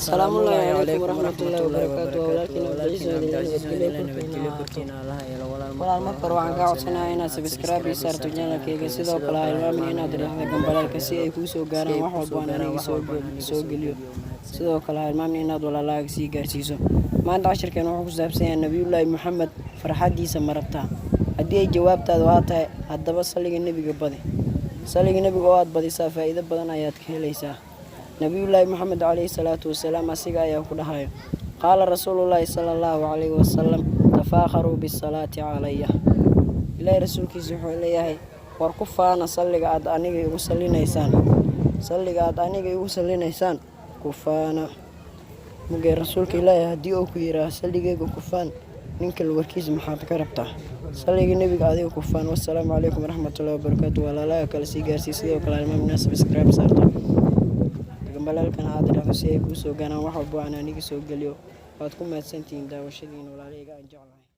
السلام الله عليكم ورحمة الله وبركاته ولكن walaal marka hore waxaan kaa codsanayaa inaad subscribe ii saarto channelkayga sidoo kale ha ilmaamin inaad riixdo gambalaalka si ay kuu soo gaaraan wax walba aan aniga soo geliyo sidoo kale ha ilmaamin inaad walaalahaaga sii gaarsiiso maanta cashirkeen wuxuu ku saabsan yahay nabiyullaahi maxamed farxadiisa ma rabtaa haddii ay jawaabtaadu waa tahay haddaba salliga nebiga badi salliga nebiga oo aad badisaa faa'iido badan ayaad ka helaysaa nabiyullaahi maxamed calayhi salaatu wasalaam asiga ayaa ku dhahayo qaala rasuulullaahi sala allahu calayhi wasalam tafaakharuu bisalaati calaya ilaahay rasuulkiisa wuxuu leeyahay war ku faana salliga aad aniga igu sallinaysaan ku faana mugee rasuulka ilaahay haddii uu ku yidhaah salligayga ku faan ninka warkiisa maxaad ka rabtaa salliga nebiga adiga ku faan wassalaamu calaykum waraxmatullaahi wabarakaatu walaalaha kale sii gaarsii sidoo kale ilmaamina subscribe saarto gambalaalkan aad dhaqo si ay kuu soo gaaraan wax walba aan aniga soo geliyo waad ku mahadsantihiin daawashadiina walaalahayga aan jeclahay